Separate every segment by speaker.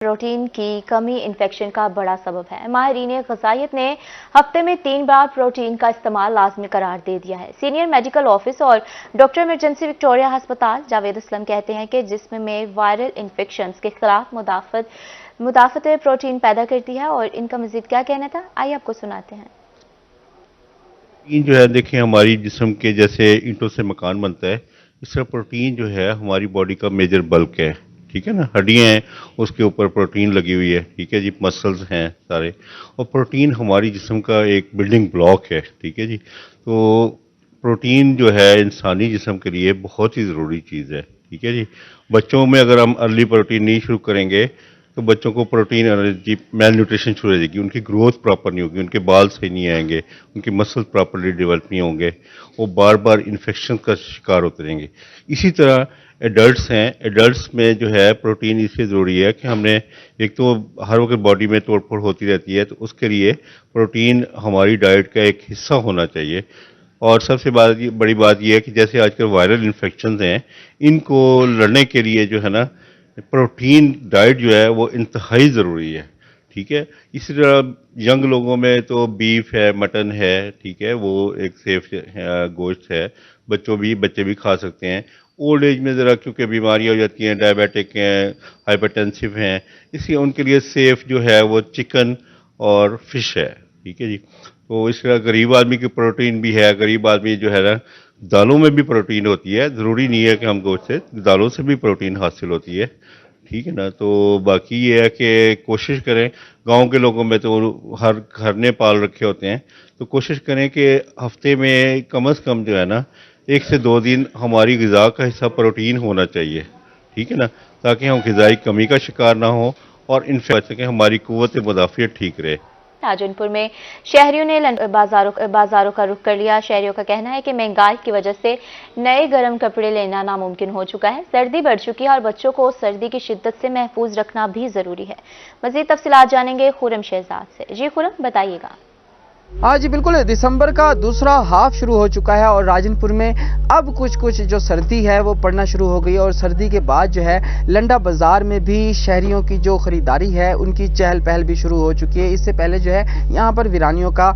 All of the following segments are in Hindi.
Speaker 1: प्रोटीन की कमी इन्फेक्शन का बड़ा सबब है। माहिरीन ग़िज़ाइयत ने हफ्ते में 3 बार प्रोटीन का इस्तेमाल लाजमी करार दे दिया है। सीनियर मेडिकल ऑफिसर और डॉक्टर इमरजेंसी विक्टोरिया अस्पताल जावेद असलम कहते हैं कि जिस्म में वायरल इन्फेक्शन के खिलाफ मुदाफ़त प्रोटीन पैदा करती है। और इनका मजीद क्या कहना था, आइए आपको सुनाते हैं।
Speaker 2: प्रोटीन जो है, देखिए, हमारी जिस्म के जैसे ईंटों से मकान बनता है, इस तरह प्रोटीन जो है हमारी बॉडी का मेजर बल्क है। ठीक है ना, हड्डियां हैं, उसके ऊपर प्रोटीन लगी हुई है। ठीक है जी, मसल्स हैं सारे, और प्रोटीन हमारी जिस्म का एक बिल्डिंग ब्लॉक है। ठीक है जी, तो प्रोटीन जो है इंसानी जिस्म के लिए बहुत ही ज़रूरी चीज़ है। ठीक है जी, बच्चों में अगर हम अर्ली प्रोटीन नहीं शुरू करेंगे तो बच्चों को प्रोटीन एलर्जी, मेल न्यूट्रिशन शुरू हो जाएगी, उनकी ग्रोथ प्रॉपर नहीं होगी, उनके बाल सही नहीं आएंगे, उनके मसल प्रॉपरली डेवलप नहीं होंगे, वो बार बार इन्फेक्शन का शिकार होते रहेंगे। इसी तरह एडल्ट्स हैं, एडल्ट्स में जो है प्रोटीन इसलिए ज़रूरी है कि हमने एक तो हर वक्त बॉडी में तोड़ फोड़ होती रहती है, तो उसके लिए प्रोटीन हमारी डाइट का एक हिस्सा होना चाहिए। और सबसे बड़ी बात यह है कि जैसे आजकल वायरल इन्फेक्शन हैं, इनको लड़ने के लिए जो है ना, प्रोटीन डाइट जो है वो इंतहाई ज़रूरी है। ठीक है, इसी तरह यंग लोगों में तो बीफ है, मटन है। ठीक है, वो एक सेफ गोश्त है, बच्चे भी खा सकते हैं। ओल्ड एज में ज़रा क्योंकि बीमारियां हो जाती हैं, डायबिटिक हैं, हाइपरटेंसिव हैं, इसलिए उनके लिए सेफ जो है वो चिकन और फिश है। ठीक है जी, तो इस तरह गरीब आदमी की प्रोटीन भी है। गरीब आदमी जो है ना, दालों में भी प्रोटीन होती है, ज़रूरी नहीं है कि हम गोश्त से, दालों से भी प्रोटीन हासिल होती है। ठीक है ना, तो बाकी ये है कि कोशिश करें, गांव के लोगों में तो हर घर ने पाल रखे होते हैं, तो कोशिश करें कि हफ्ते में कम से कम जो है ना 1 से 2 दिन हमारी ग़िज़ा का हिस्सा प्रोटीन होना चाहिए। ठीक है ना, ताकि हम ग़िज़ाई कमी का शिकार ना हो और इनफेक्शन बच सकें, हमारी क़ुव्वत मुदाफ़ियत ठीक रहे।
Speaker 1: राजनपुर में शहरियों ने बाजारों का रुख कर लिया। शहरियों का कहना है कि महंगाई की वजह से नए गर्म कपड़े लेना नामुमकिन हो चुका है। सर्दी बढ़ चुकी है और बच्चों को सर्दी की शिद्दत से महफूज रखना भी जरूरी है। मजीद तफसीलात जानेंगे खुरम शहजाद से। जी खुरम, बताइएगा।
Speaker 3: हाँ जी बिल्कुल, दिसंबर का दूसरा हाफ शुरू हो चुका है और राजनपुर में अब कुछ जो सर्दी है वो पड़ना शुरू हो गई। और सर्दी के बाद जो है लंडा बाजार में भी शहरियों की जो खरीदारी है उनकी चहल पहल भी शुरू हो चुकी है। इससे पहले जो है यहाँ पर वीरानियों का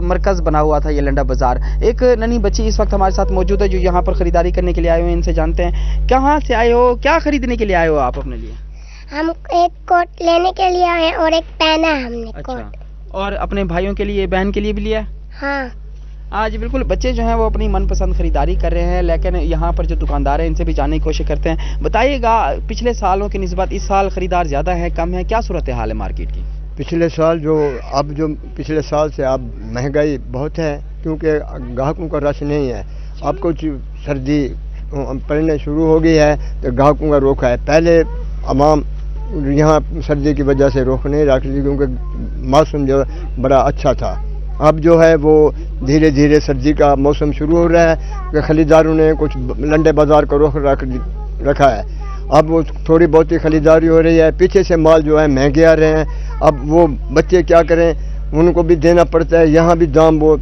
Speaker 3: मरकज बना हुआ था ये लंडा बाजार। एक नन्ही बच्ची इस वक्त हमारे साथ मौजूद है जो यहाँ पर खरीदारी करने के लिए आए हुए हैं। इनसे जानते हैं, कहाँ से आए हो, क्या खरीदने के लिए आए हो आप अपने लिए?
Speaker 4: हम एक कोट लेने के लिए आए हैं और एक पेन है हमने।
Speaker 3: अच्छा,
Speaker 4: कोट
Speaker 3: और अपने भाइयों के लिए, बहन के लिए भी लिया?
Speaker 4: हाँ।
Speaker 3: आज बिल्कुल, बच्चे जो हैं वो अपनी मनपसंद खरीदारी कर रहे हैं, लेकिन यहाँ पर जो दुकानदार हैं इनसे भी जानने की कोशिश करते हैं। बताइएगा, पिछले सालों की निस्बत इस साल खरीदार ज्यादा है, कम है, क्या सूरत हाल है मार्केट की?
Speaker 5: पिछले साल पिछले साल से अब महंगाई बहुत है, क्योंकि ग्राहकों का रश नहीं है। अब कुछ सर्दी पड़ने शुरू हो गई है तो ग्राहकों का रोक है। पहले आवाम यहाँ सर्दी की वजह से रोक नहीं रख ली, क्योंकि मौसम जो बड़ा अच्छा था। अब जो है वो धीरे धीरे सर्दी का मौसम शुरू हो रहा है कि खरीदारों ने कुछ लंडे बाजार का रुख रखा है। अब वो थोड़ी बहुत ही खरीदारी हो रही है, पीछे से माल जो है महंगे आ रहे हैं। अब वो बच्चे क्या करें, उनको भी देना पड़ता है। यहाँ भी दाम वो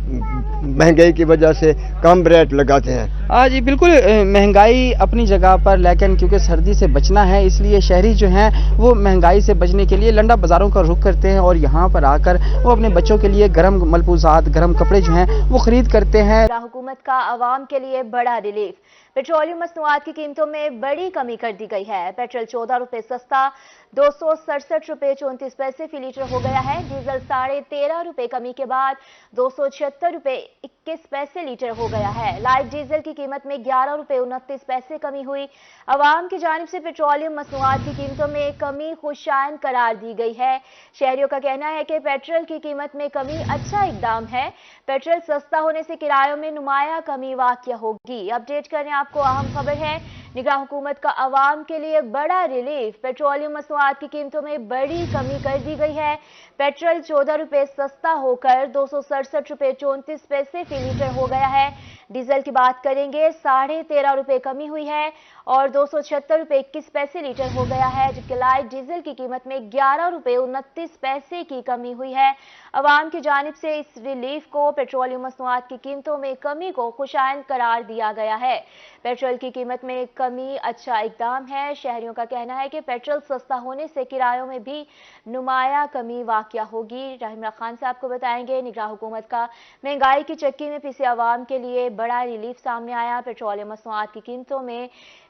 Speaker 5: महंगाई की वजह से कम रेट लगाते हैं।
Speaker 3: हाँ जी बिल्कुल, महंगाई अपनी जगह पर, लेकिन क्योंकि सर्दी से बचना है इसलिए शहरी जो हैं वो महंगाई से बचने के लिए लंडा बाजारों का रुख करते हैं और यहाँ पर आकर वो अपने बच्चों के लिए गर्म मलबूजात, गर्म कपड़े जो हैं वो खरीद करते हैं।
Speaker 1: हुकूमत का आवाम के लिए बड़ा रिलीफ। पेट्रोलियम मसनूआत की कीमतों में बड़ी कमी कर दी गई है। पेट्रोल 14 रुपए सस्ता 267 रुपए 34 पैसे फी लीटर हो गया है। डीजल 13.5 रुपए कमी के बाद 276 रुपए 21 पैसे लीटर हो गया है। लाइट डीजल की कीमत में 11 रुपए 29 पैसे कमी हुई। अवाम की जानिब से पेट्रोलियम मसनूआत की कीमतों में कमी खुशाइन करार दी गई है। शहरियों का कहना है कि पेट्रोल की कीमत में कमी अच्छा इकदाम है। पेट्रोल सस्ता होने से किरायों में नुमाया कमी वाक़या होगी। अपडेट करें आपको अहम खबर है, निगरान हुकूमत का अवाम के लिए बड़ा रिलीफ। पेट्रोलियम मसनूआत की कीमतों में बड़ी कमी कर दी गई है। पेट्रोल 14 रुपए सस्ता होकर 267 रुपए 34 पैसे फी लीटर हो गया है। डीजल की बात करेंगे, 13.5 रुपए कमी हुई है और 276 रुपए 21 पैसे लीटर हो गया है, जबकि लाइट डीजल की कीमत में 11 रुपए 29 पैसे की कमी हुई है। अवाम की जानिब से इस रिलीफ को पेट्रोलियम मसनूआत की कीमतों में कमी को खुशाइन करार दिया गया है। पेट्रोल की कीमत में कमी अच्छा इकदाम है। शहरियों का कहना है कि पेट्रोल सस्ता होने से किरायों में भी नुमाया कमी वाक़या होगी। रहीम खान साहब को बताएंगे। निगरान हुकूमत का महंगाई की चक्की में पिसे आवाम के लिए बड़ा रिलीफ सामने आया। पेट्रोलियम मसनूआत की कीमतों में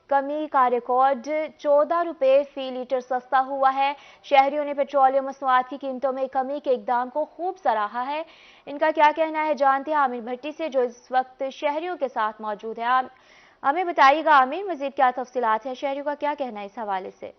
Speaker 1: कमी का रिकॉर्ड 14 रुपए फी लीटर सस्ता हुआ है। शहरियों ने पेट्रोलियम मसनूआत की कीमतों में कमी के इकदाम को खूब सराहा है। इनका क्या कहना है जानते हैं आमिर भट्टी से, जो इस वक्त शहरियों के साथ मौजूद है। हमें बताइएगा आमिर, मजीद क्या तफसीलात है, शहरियों का क्या कहना है इस हवाले से?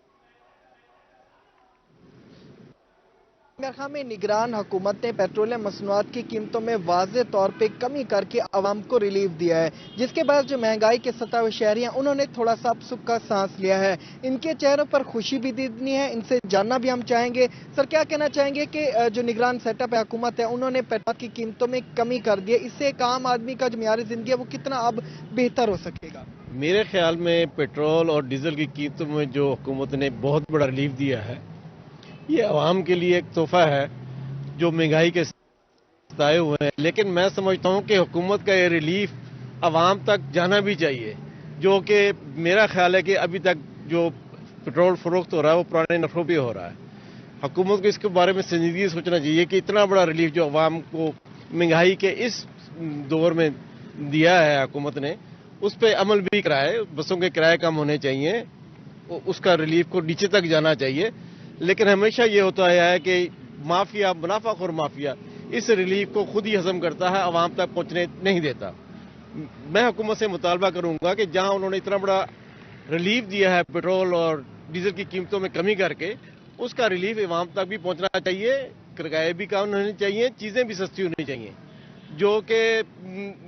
Speaker 3: खां में निगरान हुकूमत ने पेट्रोलियम मसनूआत की कीमतों में वाज़े तौर पे कमी करके आवाम को रिलीफ दिया है, जिसके बाद जो महंगाई के सताए हुए शहरी हैं उन्होंने थोड़ा सा सुख का सांस लिया है। इनके चेहरों पर खुशी भी दिखनी है, इनसे जानना भी हम चाहेंगे। सर, क्या कहना चाहेंगे कि जो निगरान सेटअप है हुकूमत है, उन्होंने पेट्रोल की कीमतों में कमी कर दी है, इससे एक आम आदमी का जो मियारी जिंदगी है वो कितना अब बेहतर हो सकेगा?
Speaker 6: मेरे ख्याल में पेट्रोल और डीजल की कीमतों में जो हुकूमत ने बहुत बड़ा रिलीफ दिया है, ये आवाम के लिए एक तोहफा है जो महंगाई के सताए हुए हैं। लेकिन मैं समझता हूं कि हुकूमत का ये रिलीफ आवाम तक जाना भी चाहिए, जो कि मेरा ख्याल है कि अभी तक जो पेट्रोल फरोख्त हो रहा है वो पुराने नफरों पे हो रहा है। हुकूमत को इसके बारे में संजीदगी सोचना चाहिए कि इतना बड़ा रिलीफ जो आवाम को महंगाई के इस दौर में दिया है हुकूमत ने, उस पर अमल भी कराए। बसों के किराए कम होने चाहिए, उसका रिलीफ को नीचे तक जाना चाहिए। लेकिन हमेशा ये होता आया है कि माफिया, मुनाफाखोर माफिया इस रिलीफ को खुद ही हजम करता है, आवाम तक पहुंचने नहीं देता। मैं हुकूमत से मुतालबा करूंगा कि जहां उन्होंने इतना बड़ा रिलीफ दिया है पेट्रोल और डीजल की कीमतों में कमी करके, उसका रिलीफ आवाम तक भी पहुंचना चाहिए, किराए भी कम होने चाहिए, चीजें भी सस्ती होनी चाहिए, जो कि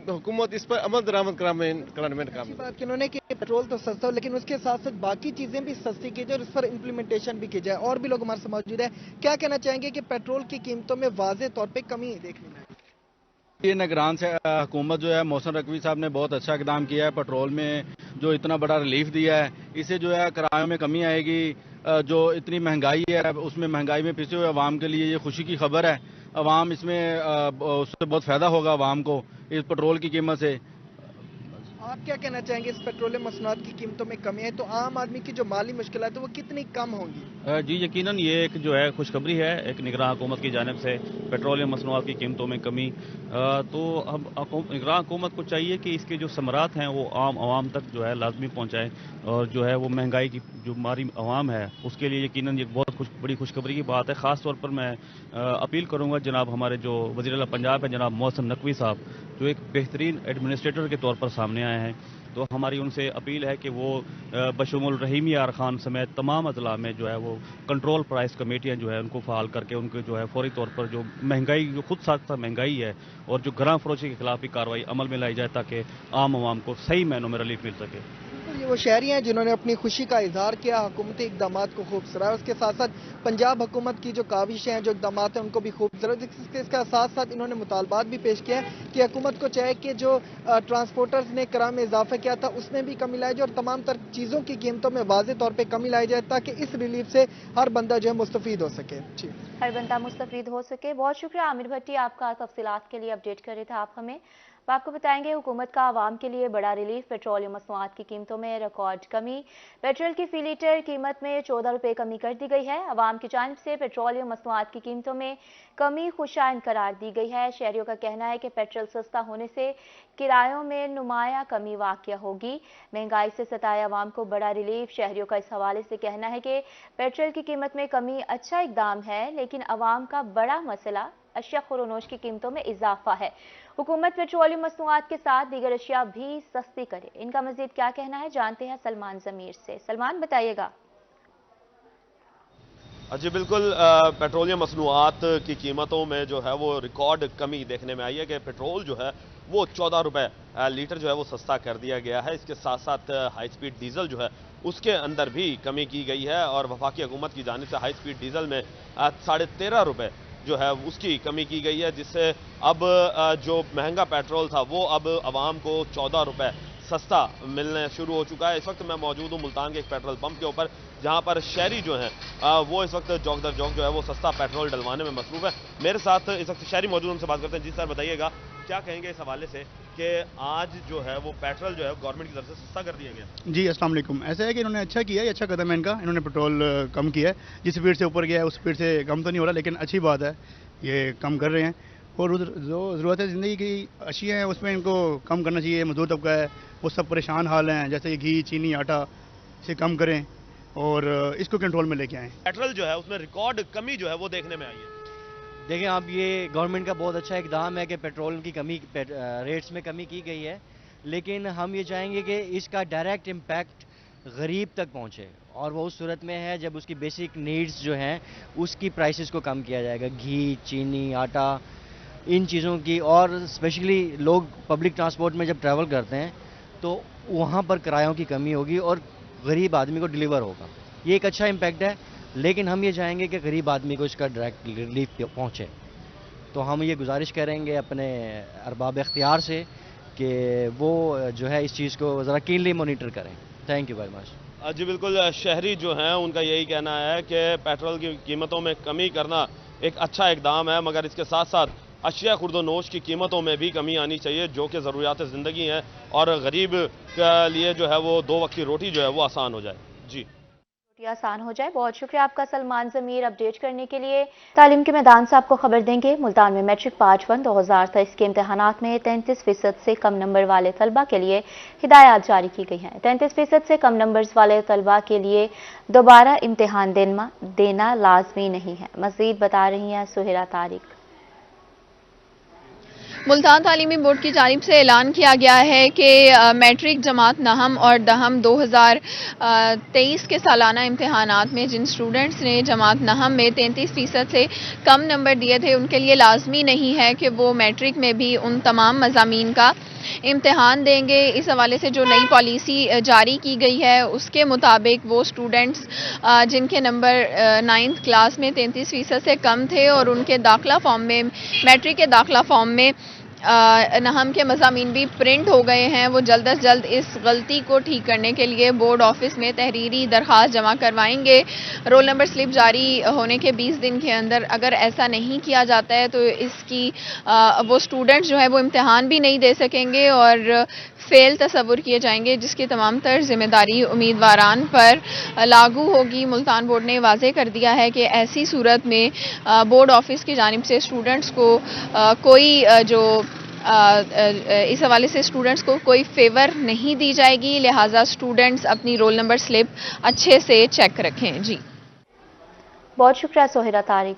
Speaker 6: हुकूमत इस पर अमल दरामद कराने में नाकाम है।
Speaker 3: बात उन्होंने कि पेट्रोल तो सस्ता हो, लेकिन उसके साथ साथ बाकी चीजें भी सस्ती की जाए और उस पर इम्प्लीमेंटेशन भी की जाए। और भी लोग हमारे साथ मौजूद है, क्या कहना चाहेंगे कि पेट्रोल की कीमतों में वाज़े तौर पे कमी देखने में?
Speaker 7: ये निगरान से हुकूमत जो है मोहसिन नकवी साहब ने बहुत अच्छा इकदाम किया है। पेट्रोल में जो इतना बड़ा रिलीफ दिया है, इससे जो है किरायों में कमी आएगी। जो इतनी महंगाई है, उसमें महंगाई में पिसे हुए अवाम के लिए ये खुशी की खबर है। अवाम इसमें उससे बहुत फायदा होगा अवाम को इस पेट्रोल की कीमत से।
Speaker 3: आप क्या कहना चाहेंगे, इस पेट्रोलियम मसनूआत की कीमतों में कमी है तो आम आदमी की जो माली मुश्किलात है वो कितनी कम होंगी?
Speaker 8: जी यकीनन ये एक जो है खुशखबरी है एक निगरान हुकूमत की जानिब से, पेट्रोलियम मसनूआत की कीमतों में कमी। तो अब निगरान हुकूमत को चाहिए कि इसके जो समरात हैं वो आम आवाम तक जो है लाजमी पहुँचाएँ, और जो है वो महंगाई की जो हमारी आवाम है उसके लिए यकीनन ये बहुत बड़ी खुशखबरी की बात है। ख़ास तौर पर मैं अपील करूँगा जनाब हमारे जो वज़ीर आला पंजाब है जनाब मोहसिन नकवी साहब, जो एक बेहतरीन एडमिनिस्ट्रेटर के तौर पर सामने आए हैं, तो हमारी उनसे अपील है कि वो बशमुल रहीम यार खान समेत तमाम अजला में जो है वो कंट्रोल प्राइस कमेटियां जो है उनको फ़ाल करके उनको जो है फौरी तौर पर जो महंगाई जो खुद साथ महंगाई है और जो घरां फरोशी के खिलाफ भी कार्रवाई अमल में लाई जाए ताकि आम आवाम को सही मायनों में रिलीफ मिल सके।
Speaker 3: ये वो शहरी हैं जिन्होंने अपनी खुशी का इजहार किया, हुकूमती इकदाम को खूब सराहा। उसके साथ साथ पंजाब हुकूमत की जो काविशें हैं, जो इकदाम हैं, उनको भी खूब सराहा। इसके साथ साथ इन्होंने मुतालबात भी पेश किया है कि हुकूमत को चाहे कि जो ट्रांसपोर्टर्स ने किराए में इजाफा किया था उसमें भी कमी लाई जाए और तमाम तर चीज़ों की कीमतों में वाज़े तौर पर कमी लाई जाए ताकि इस रिलीफ से हर बंदा जो है मुस्तफीद हो सके। जी,
Speaker 1: हर बंदा मुस्तफीद हो सके। बहुत शुक्रिया आमिर भट्टी, आपका तफसीलात के लिए अपडेट कर रहे थे आप हमें। अब आपको बताएंगे हुकूमत का आवाम के लिए बड़ा रिलीफ, पेट्रोलियम मसनूआत की कीमतों में रिकॉर्ड कमी। पेट्रोल की फी लीटर कीमत में 14 रुपए कमी कर दी गई है। आवाम की जानिब से पेट्रोलियम मसनूआत की कीमतों में कमी खुशाइन करार दी गई है। शहरियों का कहना है कि पेट्रोल सस्ता होने से किरायों में नुमाया कमी वाक़या होगी। महंगाई से सताए आवाम को बड़ा रिलीफ। शहरियों का इस हवाले से कहना है कि पेट्रोल की कीमत में कमी अच्छा इकदाम है, लेकिन आवाम का बड़ा मसला अशिया खुरोनोश की कीमतों में इजाफा है। हुकूमत पेट्रोलियम मसनूआत के साथ दीगर अशिया भी सस्ती करे। इनका मजीद क्या कहना है जानते हैं सलमान जमीर से। सलमान, बताइएगा।
Speaker 9: जी बिल्कुल, पेट्रोलियम मसनूआत की कीमतों में जो है वो रिकॉर्ड कमी देखने में आई है कि पेट्रोल जो है वो 14 रुपए लीटर जो है वो सस्ता कर दिया गया है। इसके साथ साथ हाई स्पीड डीजल जो है उसके अंदर भी कमी की गई है और वफाकी हुकूमत की जानिब से हाई स्पीड डीजल में 13.5 रुपए जो है उसकी कमी की गई है, जिससे अब जो महंगा पेट्रोल था वो अब आवाम को 14 रुपए सस्ता मिलने शुरू हो चुका है। इस वक्त मैं मौजूद हूँ मुल्तान के एक पेट्रोल पंप के ऊपर, जहां पर शहरी जो हैं वो इस वक्त जौक दर जौक जो है वो सस्ता पेट्रोल डलवाने में मसरूफ है। मेरे साथ इस वक्त शहरी मौजूद, उनसे बात करते हैं। जी सर, बताइएगा क्या कहेंगे इस हवाले से कि आज जो है वो पेट्रोल जो है गवर्नमेंट की तरफ से सस्ता कर दिया गया।
Speaker 10: जी अस्सलाम वालेकुम। ऐसा है कि इन्होंने अच्छा किया है, अच्छा कदम है इनका। इन्होंने पेट्रोल कम किया है, जिस स्पीड से ऊपर गया है उस स्पीड से कम तो नहीं हो रहा, लेकिन अच्छी बात है ये कम कर रहे हैं। और जो ज़रूरत है ज़िंदगी की अच्छी है उसमें इनको कम करना चाहिए। मजदूर तबका है वो सब परेशान हाल हैं, जैसे घी चीनी आटा इसे कम करें और इसको कंट्रोल में लेके आएँ।
Speaker 9: पेट्रोल जो है उसमें रिकॉर्ड कमी जो है वो देखने में आई है।
Speaker 11: देखिए अब ये गवर्नमेंट का बहुत अच्छा इकदाम है कि पेट्रोल की कमी रेट्स में कमी की गई है, लेकिन हम ये चाहेंगे कि इसका डायरेक्ट इम्पैक्ट गरीब तक पहुंचे, और वो उस सूरत में है जब उसकी बेसिक नीड्स जो हैं उसकी प्राइसेस को कम किया जाएगा। घी चीनी आटा इन चीज़ों की, और स्पेशली लोग पब्लिक ट्रांसपोर्ट में जब ट्रैवल करते हैं तो वहाँ पर किरायों की कमी होगी और गरीब आदमी को डिलीवर होगा। ये एक अच्छा इम्पैक्ट है, लेकिन हम ये चाहेंगे कि गरीब आदमी को इसका डायरेक्ट रिलीफ पहुँचे। तो हम ये गुजारिश करेंगे अपने अरबाब इख्तियार से कि वो जो है इस चीज़ को ज़रा कीनली मॉनिटर करें। Thank you very much.
Speaker 9: जी बिल्कुल, शहरी जो हैं उनका यही कहना है कि पेट्रोल की कीमतों में कमी करना एक अच्छा इकदाम है, मगर इसके साथ साथ अशिया खुर्दोनोश की कीमतों में भी कमी आनी चाहिए, जो कि ज़रूरियात ज़िंदगी हैं और गरीब के लिए जो है वो 2 वक्त की रोटी जो है वो आसान हो जाए। जी
Speaker 1: रोटी आसान हो जाए। बहुत शुक्रिया आपका सलमान ज़मीर अपडेट करने के लिए। तालीम के मैदान से आपको खबर देंगे, मुल्तान में मैट्रिक पार्ट 1 2023 के इम्तहानात में 33% से कम नंबर वाले तलबा के लिए हिदायत जारी की गई हैं। 33% से कम नंबर्स वाले तलबा के लिए दोबारा इम्तिहान देना लाजमी नहीं है। मज़ीद बता रही हैं सुहेरा तारिक।
Speaker 12: मुल्तान तालीमी बोर्ड की जानिब से ऐलान किया गया है कि मैट्रिक जमात नहम और दहम 2023 के सालाना इम्तहानात में जिन स्टूडेंट्स ने जमात नहम में 33% से कम नंबर दिए थे उनके लिए लाजमी नहीं है कि वो मैट्रिक में भी उन तमाम मज़ामीन का इम्तिहान देंगे। इस हवाले से जो नई पॉलिसी जारी की गई है उसके मुताबिक वो स्टूडेंट्स जिनके नंबर 9th क्लास में 33% से कम थे और उनके दाखिला फॉर्म में मैट्रिक के दाखिला फॉर्म में नहम के मज़ामीन भी प्रिंट हो गए हैं, वो जल्द अज जल्द इस गलती को ठीक करने के लिए बोर्ड ऑफिस में तहरीरी दरख्वास्त जमा करवाएंगे। रोल नंबर स्लिप जारी होने के 20 दिन के अंदर अगर ऐसा नहीं किया जाता है तो इसकी वो स्टूडेंट्स जो है वो इम्तिहान भी नहीं दे सकेंगे और फेल तस्वुर किए जाएंगे, जिसकी तमाम तर जिम्मेदारी उम्मीदवारान पर लागू होगी। मुल्तान बोर्ड ने वाज़ेह कर दिया है कि ऐसी सूरत में बोर्ड ऑफिस की जानिब से स्टूडेंट्स को कोई जो इस हवाले से स्टूडेंट्स को कोई फेवर नहीं दी जाएगी, लिहाजा स्टूडेंट्स अपनी रोल नंबर स्लिप अच्छे से चेक रखें। जी
Speaker 1: बहुत शुक्रिया सोहिरा तारिक।